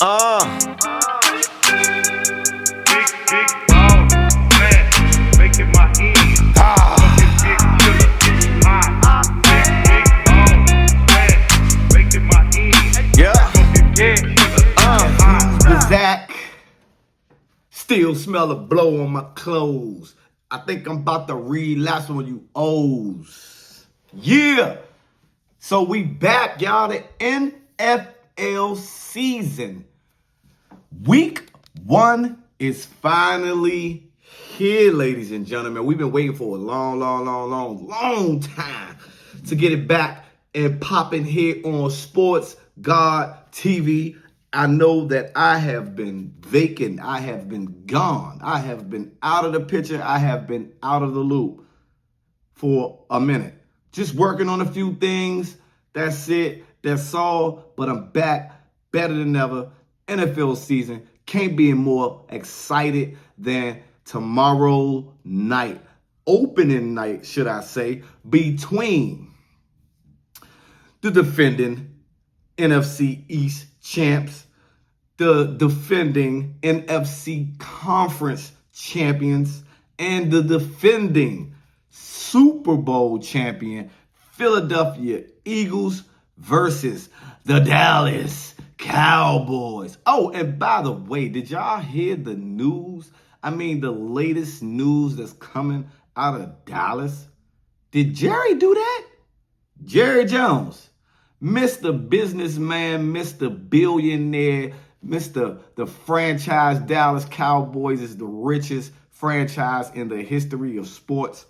Uh, Big ball, fat, making my ends. Fucking big killer, hot. Big ball, fat, making my ends. yeah. Fucking big killer, hot. The Zach still smell the blow on my clothes. I think I'm about to relapse on you O's. Yeah. So we back, y'all. The NFL season. Week 1 is finally here, ladies and gentlemen. We've been waiting for a long time to get it back and popping here on Sports God TV. I know that I have been vacant. I have been gone. I have been out of the picture. I have been out of the loop for a minute. Just working on a few things. That's it. That's all. But I'm back better than ever. NFL season. Can't be more excited than tomorrow night. Opening night, should I say, between the defending NFC East champs, the defending NFC Conference champions, and the defending Super Bowl champion Philadelphia Eagles versus the Dallas Cowboys. Oh, and by the way, did y'all hear the news? I mean, the latest news that's coming out of Dallas? Did Jerry do that? Jerry Jones, Mr. Businessman, Mr. Billionaire, Mr. The franchise Dallas Cowboys is the richest franchise in the history of sports.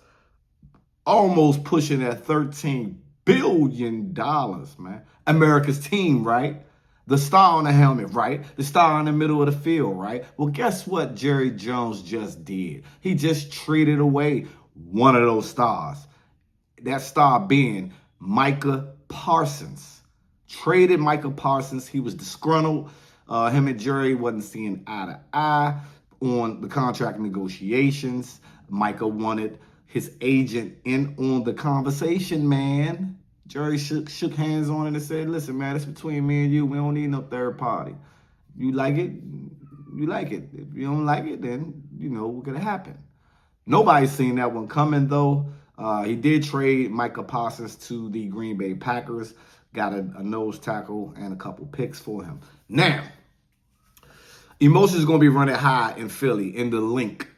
Almost pushing at $13 billion, man. America's team, right? The star on the helmet, right? The star in the middle of the field, right? Well, guess what Jerry Jones just did? He just traded away one of those stars. That star being Micah Parsons. Traded Micah Parsons. He was disgruntled. Him and Jerry wasn't seeing eye to eye on the contract negotiations. Micah wanted his agent in on the conversation, man. Jerry shook hands on it and said, listen, man, it's between me and you. We don't need no third party. You like it? You like it. If you don't like it, then, what's going to happen. Nobody's seen that one coming, though. He did trade Micah Parsons to the Green Bay Packers. Got a nose tackle and a couple picks for him. Now, emotions are going to be running high in Philly in the link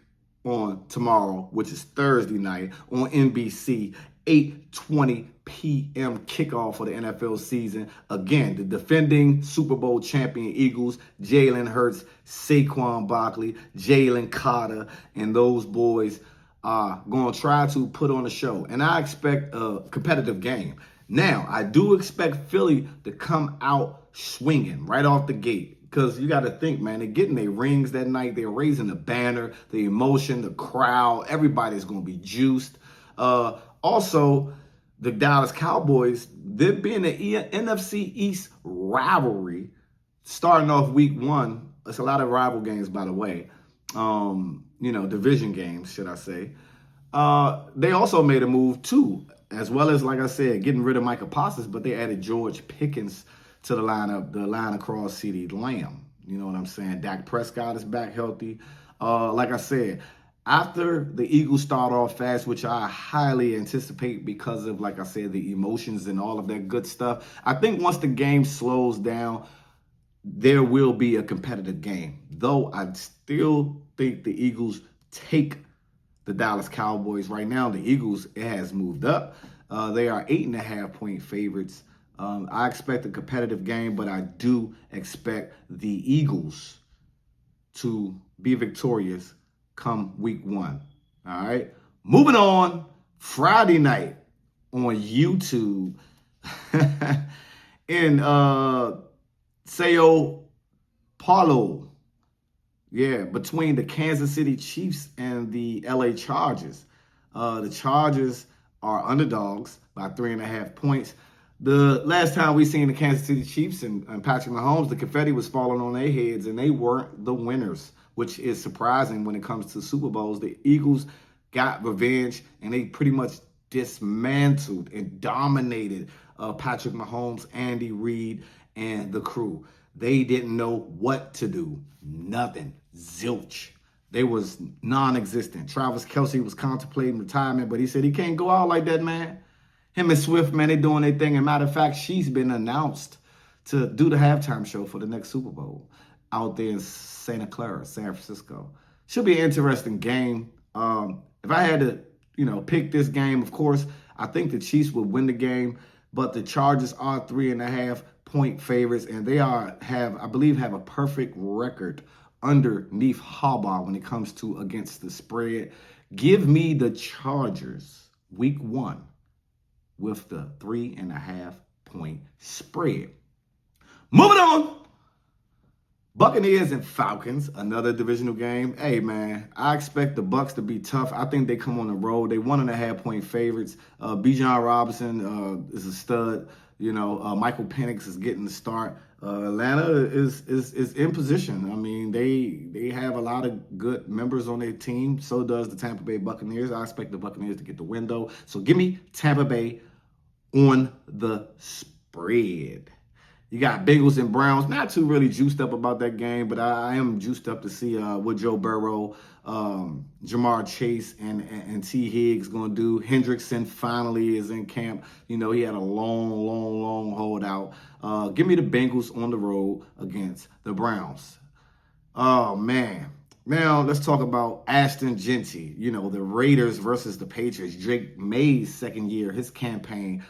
on tomorrow, which is Thursday night on NBC, 8:20 p.m. kickoff for the NFL season. Again, the defending Super Bowl champion Eagles, Jalen Hurts, Saquon Barkley, Jalen Carter, and those boys are going to try to put on a show. And I expect a competitive game. Now, I do expect Philly to come out swinging right off the gate. Because you got to think, man, they're getting their rings that night. They're raising the banner, the emotion, the crowd. Everybody's going to be juiced. Also, the Dallas Cowboys, they're being the NFC East rivalry starting off week 1. It's a lot of rival games, by the way. Division games, should I say. They also made a move, too, as well as, like I said, getting rid of Micah Parsons, but they added George Pickens to the lineup, the line across CeeDee Lamb. You know what I'm saying? Dak Prescott is back healthy. Like I said, after the Eagles start off fast, which I highly anticipate because of, like I said, the emotions and all of that good stuff, I think once the game slows down, there will be a competitive game. Though I still think the Eagles take the Dallas Cowboys. Right now, the Eagles, it has moved up. They are 8.5-point favorites. I expect a competitive game, but I do expect the Eagles to be victorious come week 1. All right. Moving on, Friday night on YouTube in Sao Paulo. Yeah, between the Kansas City Chiefs and the LA Chargers. The Chargers are underdogs by 3.5 points. The last time we seen the Kansas City Chiefs and Patrick Mahomes, the confetti was falling on their heads, and they weren't the winners, which is surprising when it comes to Super Bowls. The Eagles got revenge, and they pretty much dismantled and dominated Patrick Mahomes, Andy Reid, and the crew. They didn't know what to do. Nothing. Zilch. They was non-existent. Travis Kelce was contemplating retirement, but he said he can't go out like that, man. Him and Swift, man, they doing their thing. And matter of fact, she's been announced to do the halftime show for the next Super Bowl out there in Santa Clara, San Francisco. Should be an interesting game. If I had to, pick this game, of course, I think the Chiefs would win the game, but the Chargers are 3.5-point favorites, and they I believe, have a perfect record underneath Harbaugh when it comes to against the spread. Give me the Chargers week 1 with the 3.5-point spread. Moving on. Buccaneers and Falcons, another divisional game. Hey, man, I expect the Bucs to be tough. I think they come on the road. They 1.5-point favorites. Bijan Robinson is a stud. Michael Penix is getting the start. Atlanta is in position. I mean, they have a lot of good members on their team. So does the Tampa Bay Buccaneers. I expect the Buccaneers to get the win, though. So give me Tampa Bay on the spread. You got Bengals and Browns. Not too really juiced up about that game, but I am juiced up to see what Joe Burrow, Jamar Chase, and T. Higgs going to do. Hendrickson finally is in camp. He had a long holdout. Give me the Bengals on the road against the Browns. Oh, man. Now, let's talk about Ashton Genty. The Raiders versus the Patriots. Drake May's second year, his campaign.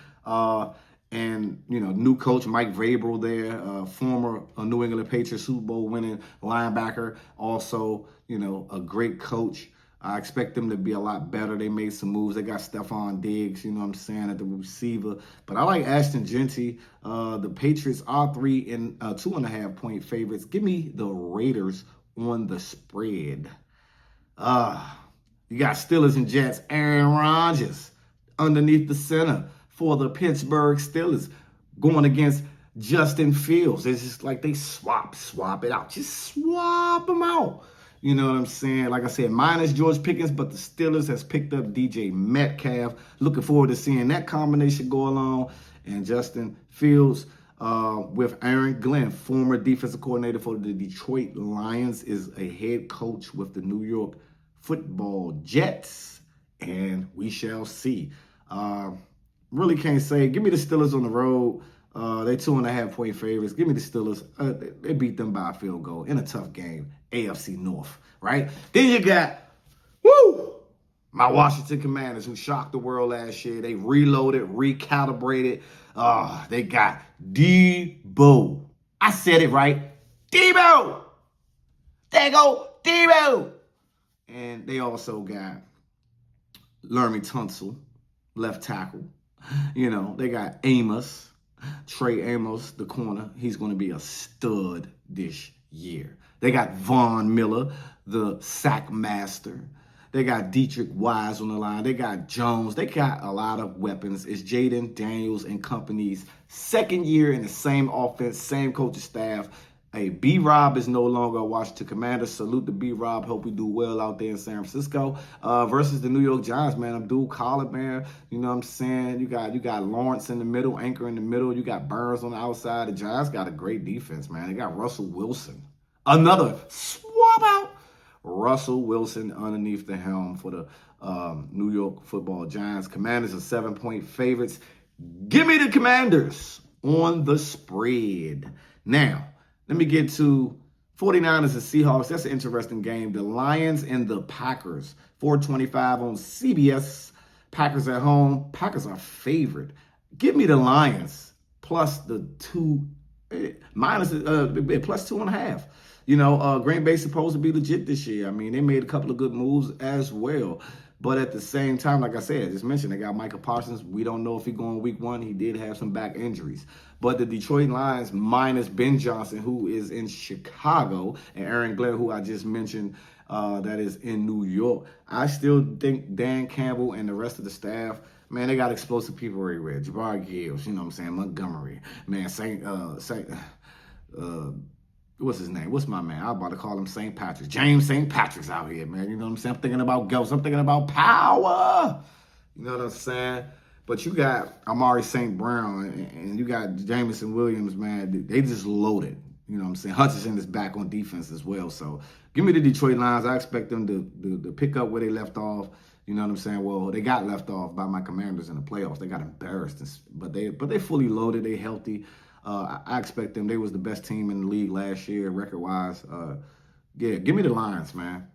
And, new coach Mike Vrabel there, former New England Patriots Super Bowl winning linebacker. Also, a great coach. I expect them to be a lot better. They made some moves. They got Stephon Diggs, at the receiver. But I like Ashton Genty. The Patriots are 2.5-point favorites. Give me the Raiders on the spread. You got Steelers and Jets. Aaron Rodgers underneath the center for the Pittsburgh Steelers going against Justin Fields. It's just like they swap it out. Just swap them out. You know what I'm saying? Like I said, minus George Pickens, but the Steelers has picked up DJ Metcalf. Looking forward to seeing that combination go along. And Justin Fields with Aaron Glenn, former defensive coordinator for the Detroit Lions, is a head coach with the New York Football Jets. And we shall see. Really can't say. Give me the Steelers on the road. They 2.5-point favorites. Give me the Steelers. They beat them by a field goal in a tough game. AFC North, right? Then you got, my Washington Commanders, who shocked the world last year. They reloaded, recalibrated. They got Debo. I said it right. Debo. There you go, Debo. And they also got Laramie Tunsil, left tackle. They got Amos, Trey Amos, the corner. He's going to be a stud this year. They got Von Miller, the sack master. They got Dietrich Wise on the line. They got Jones. They got a lot of weapons. It's Jaden Daniels and company's second year in the same offense, same coaching staff. Hey, B-Rob is no longer a Washington Commander. Salute to B-Rob. Hope we do well out there in San Francisco. Versus the New York Giants, man. Abdul Khalid, man. You know what I'm saying? You got Lawrence in the middle, Anchor in the middle. You got Burns on the outside. The Giants got a great defense, man. They got Russell Wilson. Another swap out. Russell Wilson underneath the helm for the New York Football Giants. Commanders are 7-point favorites. Give me the Commanders on the spread. Now, let me get to 49ers and Seahawks. That's an interesting game. The Lions and the Packers. 425 on CBS. Packers at home. Packers are favored. Give me the Lions plus the plus 2.5. Green Bay's supposed to be legit this year. I mean, they made a couple of good moves as well. But at the same time, like I said, I just mentioned, they got Micah Parsons. We don't know if he's going week 1. He did have some back injuries. But the Detroit Lions, minus Ben Johnson, who is in Chicago, and Aaron Glenn, who I just mentioned, that is in New York. I still think Dan Campbell and the rest of the staff, man, they got explosive people everywhere. Jabari Gibbs, Montgomery, man, what's his name? What's my man? I'm about to call him St. Patrick. James St. Patrick's out here, man. You know what I'm saying? I'm thinking about ghosts. I'm thinking about power. You know what I'm saying? But you got Amari St. Brown and you got Jameson Williams, man. They just loaded. You know what I'm saying? Hutchinson is back on defense as well. So give me the Detroit Lions. I expect them to pick up where they left off. You know what I'm saying? Well, they got left off by my Commanders in the playoffs. They got embarrassed, but they fully loaded. They healthy. I expect them. They was the best team in the league last year, record-wise. Yeah, give me the Lions, man.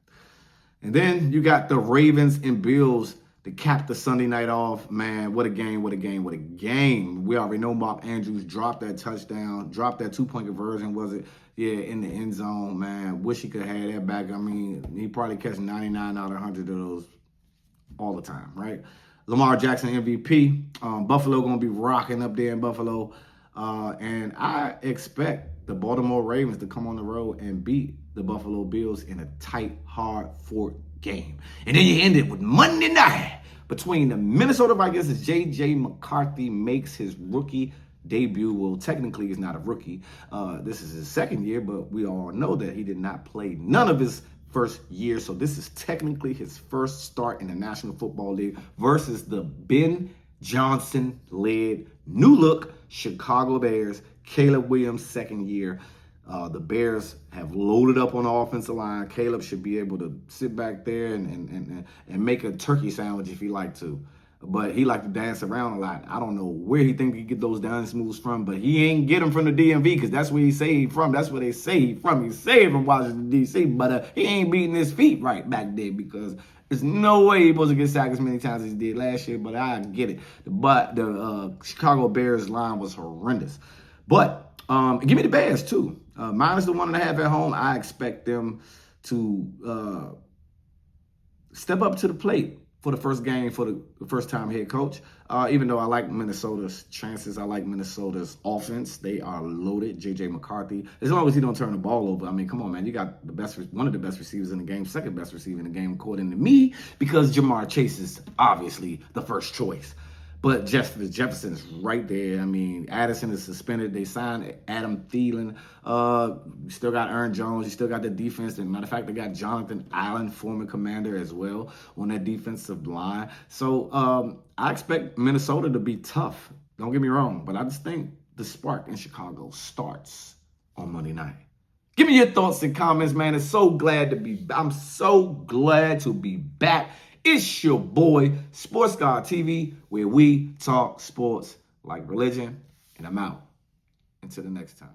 And then you got the Ravens and Bills to cap the Sunday night off. Man, what a game, what a game, what a game. We already know Mark Andrews dropped that touchdown, dropped that two-point conversion, was it? Yeah, in the end zone, man. Wish he could have had that back. I mean, he probably catch 99 out of 100 of those all the time, right? Lamar Jackson MVP. Buffalo going to be rocking up there in Buffalo. And I expect the Baltimore Ravens to come on the road and beat the Buffalo Bills in a tight, hard-fought game. And then you end it with Monday night between the Minnesota Vikings as J.J. McCarthy makes his rookie debut. Well, technically he's not a rookie. This is his second year, but we all know that he did not play none of his first year. So this is technically his first start in the National Football League versus the Ben Johnson-led new look Chicago Bears. Caleb Williams' second year. The Bears have loaded up on the offensive line. Caleb should be able to sit back there and make a turkey sandwich if he like to. But he like to dance around a lot. I don't know where he think he get those dance moves from, but he ain't get them from the DMV because that's where he say he from. That's where they say he from. He say he from Washington, D.C., but he ain't beating his feet right back there because there's no way he's supposed to get sacked as many times as he did last year, but I get it. But the Chicago Bears line was horrendous. But give me the Bears, too. Minus the 1.5 at home, I expect them to step up to the plate for the first game for the first-time head coach. Even though I like Minnesota's chances, I like Minnesota's offense. They are loaded. J.J. McCarthy. As long as he don't turn the ball over. I mean, come on, man. You got one of the best receivers in the game, second best receiver in the game, according to me, because Jamar Chase is obviously the first choice. But Jefferson is right there. I mean, Addison is suspended. They signed Adam Thielen. You still got Aaron Jones. You still got the defense. And matter of fact, they got Jonathan Allen, former commander as well, on that defensive line. So I expect Minnesota to be tough. Don't get me wrong. But I just think the spark in Chicago starts on Monday night. Give me your thoughts and comments, man. I'm so glad to be back. It's your boy, Sports God TV, where we talk sports like religion. And I'm out. Until the next time.